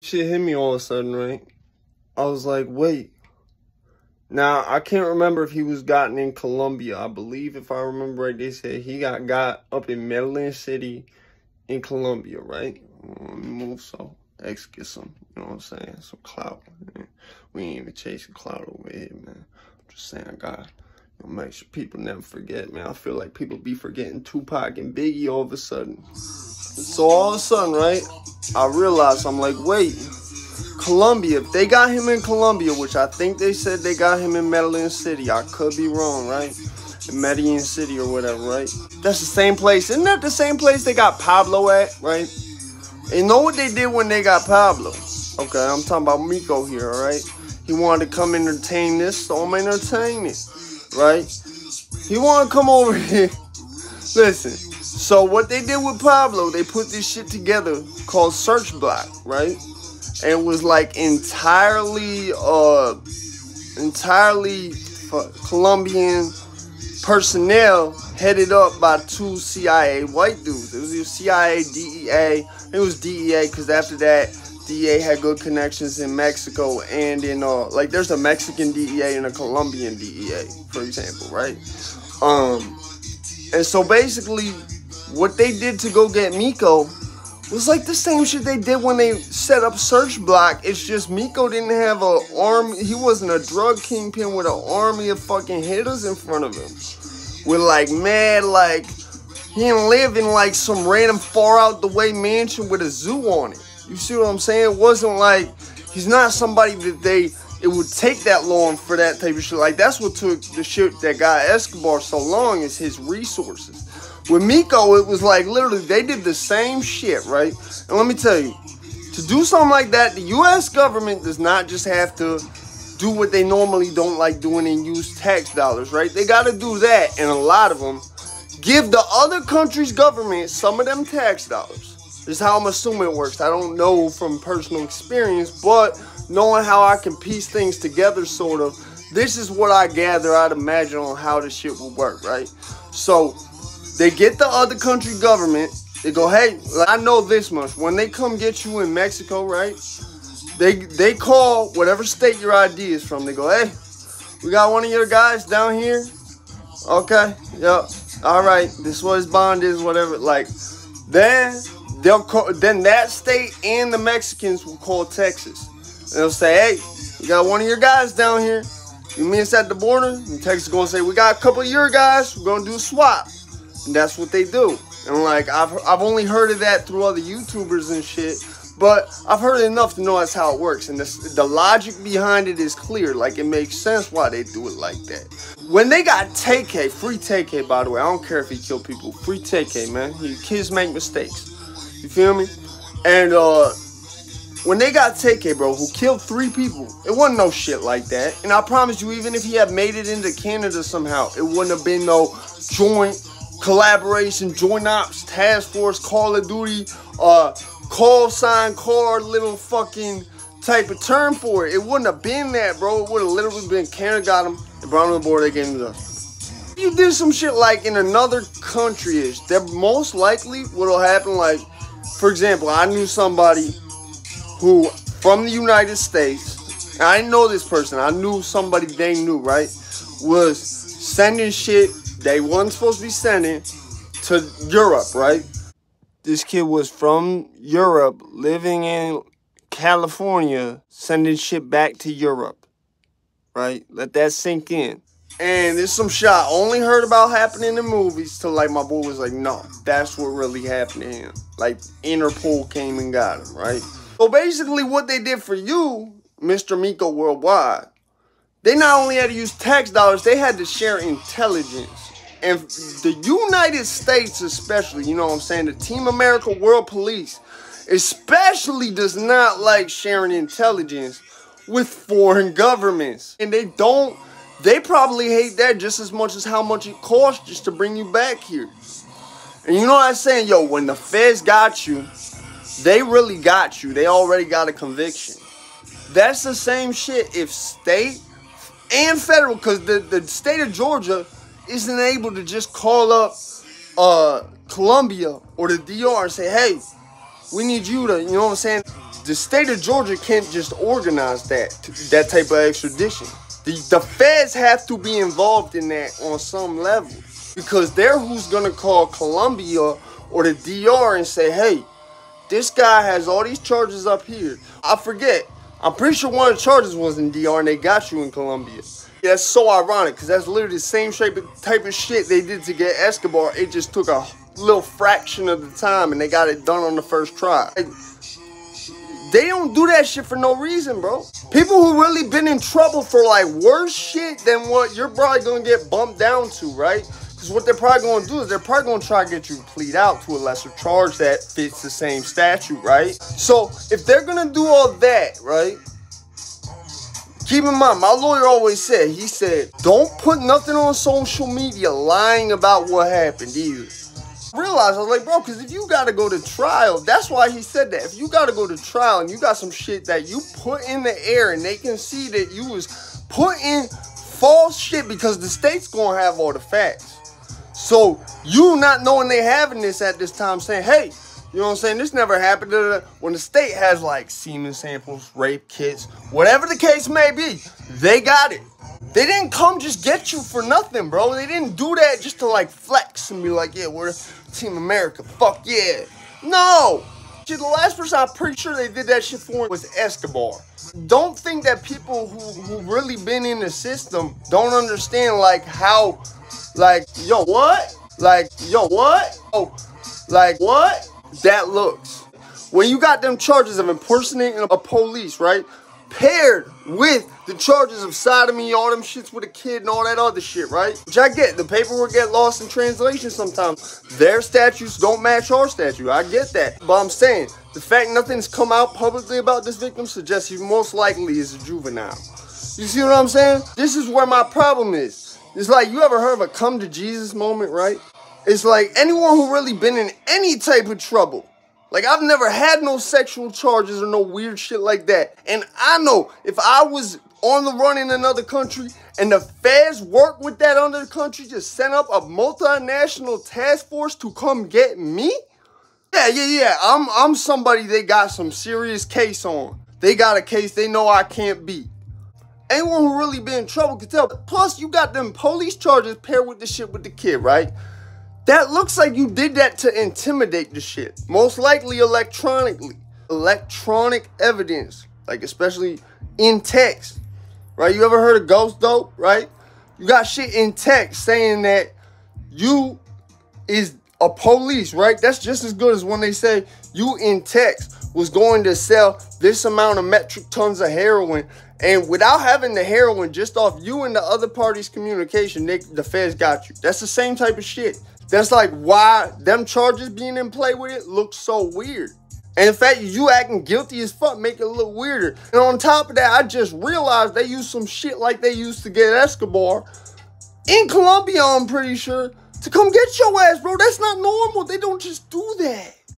shit hit me all of a sudden, right? I was like, wait. Now, I can't remember if he was gotten in Colombia. I believe, if I remember right, they said he got up in Medellin City in Colombia, right? Let me move so X get some, you know what I'm saying, some clout. We ain't even chasing clout over here, man. I'm just saying, I gotta make sure people never forget, man. I feel like people be forgetting Tupac and Biggie all of a sudden. So all of a sudden, right, I realized, I'm like, wait, Colombia, if they got him in Colombia, which I think they said they got him in Medellin City, I could be wrong, right? In Medellin City or whatever, right? That's the same place. Isn't that the same place they got Pablo at, right? And you know what they did when they got Pablo? Okay, I'm talking about Miko here, all right? He wanted to come entertain this, so I'm entertaining it, right? He wanted to come over here. Listen, so what they did with Pablo, they put this shit together called Search Block, right? And it was like entirely Colombian personnel headed up by two CIA white dudes. It was either CIA, DEA. It was DEA because after that, DEA had good connections in Mexico and in, like there's a Mexican DEA and a Colombian DEA, for example, right? And so basically, what they did to go get Miko was like the same shit they did when they set up Search Block. It's just Miko didn't have an army. He wasn't a drug kingpin with an army of fucking hitters in front of him. With like mad, like, he didn't live in like some random far out the way mansion with a zoo on it. You see what I'm saying? It wasn't like, he's not somebody that it would take that long for that type of shit. Like, that's what took the shit that got Escobar so long, is his resources. With Miko, it was like, literally, they did the same shit, right? And let me tell you, to do something like that, the U.S. government does not just have to do what they normally don't like doing and use tax dollars, right? They got to do that, and a lot of them give the other country's government some of them tax dollars. This is how I'm assuming it works. I don't know from personal experience, but knowing how I can piece things together, sort of, this is what I gather, I'd imagine, on how this shit will work, right? So they get the other country government. They go, hey, I know this much. When they come get you in Mexico, right? They call whatever state your ID is from. They go, hey, we got one of your guys down here. Okay, yep. All right, this is what his bond is, whatever. Like, then they'll call. Then that state and the Mexicans will call Texas. And they'll say, hey, we got one of your guys down here. You meet us at the border? And Texas is gonna say, we got a couple of your guys. We're gonna do a swap. And that's what they do. And like, I've only heard of that through other YouTubers and shit, but I've heard enough to know that's how it works. And the logic behind it is clear. Like, it makes sense why they do it like that. When they got TK, free TK, by the way, I don't care if he killed people. Free TK, man. Kids make mistakes. You feel me? And when they got TK, bro, who killed 3 people, it wasn't no shit like that. And I promise you, even if he had made it into Canada somehow, it wouldn't have been no joint collaboration, joint ops, task force, Call of Duty, call sign, car, little fucking type of term for it. It wouldn't have been that, bro. It would have literally been Canada got him, they brought him on board, they gave him the... If you did some shit like in another country-ish, that most likely what'll happen, like, for example, I knew somebody who, from the United States, and I didn't know this person, I knew somebody they knew, right, was sending shit they wasn't supposed to be sending to Europe, right? This kid was from Europe, living in California, sending shit back to Europe, right? Let that sink in. And there's some shit I only heard about happening in movies till, like, my boy was like, no, that's what really happened to him. Like, Interpol came and got him, right? So basically what they did for you, Mr. Miko Worldwide, they not only had to use tax dollars, they had to share intelligence. And the United States especially, you know what I'm saying, the Team America World Police especially does not like sharing intelligence with foreign governments. And they probably hate that just as much as how much it costs just to bring you back here. And you know what I'm saying? Yo, when the feds got you, they really got you. They already got a conviction. That's the same shit if state and federal, because the state of Georgia isn't able to just call up Colombia or the DR and say, hey, we need you to, you know what I'm saying, the state of Georgia can't just organize that type of extradition. The feds have to be involved in that on some level, because they're who's gonna call Colombia or the DR and say, hey, this guy has all these charges up here. I forget. I'm pretty sure one of the charges was in DR and they got you in Colombia. Yeah, that's so ironic, because that's literally the same type of shit they did to get Escobar. It just took a little fraction of the time and they got it done on the first try. Like, they don't do that shit for no reason, bro. People who really been in trouble for like worse shit than what you're probably gonna get bumped down to, right? Because what they're probably gonna do is they're probably gonna try to get you to plead out to a lesser charge that fits the same statute, right? So if they're gonna do all that, right? Keep in mind, my lawyer always said, he said, don't put nothing on social media lying about what happened either. I realized, I was like, bro, because if you got to go to trial, that's why he said that. If you got to go to trial and you got some shit that you put in the air and they can see that you was putting false shit, because the state's going to have all the facts. So you not knowing they having this at this time saying, hey, you know what I'm saying, this never happened. When the state has like semen samples, rape kits, whatever the case may be, they got it. They didn't come just get you for nothing, bro. They didn't do that just to like flex and be like, yeah, we're Team America, fuck yeah. No. Shit, the last person I'm pretty sure they did that shit for was Escobar. Don't think that people who really been in the system don't understand like how, like, yo, what? Like, yo, what? Oh, like, what? That looks. When you got them charges of impersonating a police, right? Paired with the charges of sodomy, all them shits with a kid and all that other shit, right? Which I get. The paperwork get lost in translation sometimes. Their statutes don't match our statute. I get that. But I'm saying, the fact nothing's come out publicly about this victim suggests he most likely is a juvenile. You see what I'm saying? This is where my problem is. It's like, you ever heard of a come to Jesus moment, right? It's like anyone who really been in any type of trouble. Like, I've never had no sexual charges or no weird shit like that. And I know if I was on the run in another country and the feds work with that other country to set up a multinational task force to come get me, yeah. I'm somebody they got some serious case on. They got a case they know I can't beat. Anyone who really been in trouble can tell. Plus, you got them police charges paired with the shit with the kid, right? That looks like you did that to intimidate the shit. Most likely electronically. Electronic evidence. Like, especially in text. Right? You ever heard of ghost dope? Right? You got shit in text saying that you is a police, right? That's just as good as when they say you in text was going to sell this amount of metric tons of heroin, and without having the heroin, just off you and the other party's communication, the feds got you. That's the same type of shit. That's like why them charges being in play with it looks so weird. And in fact, you acting guilty as fuck make it look weirder. And on top of that, I just realized they used some shit like they used to get Escobar in Colombia, I'm pretty sure, to come get your ass, bro. That's not normal. They don't just do that.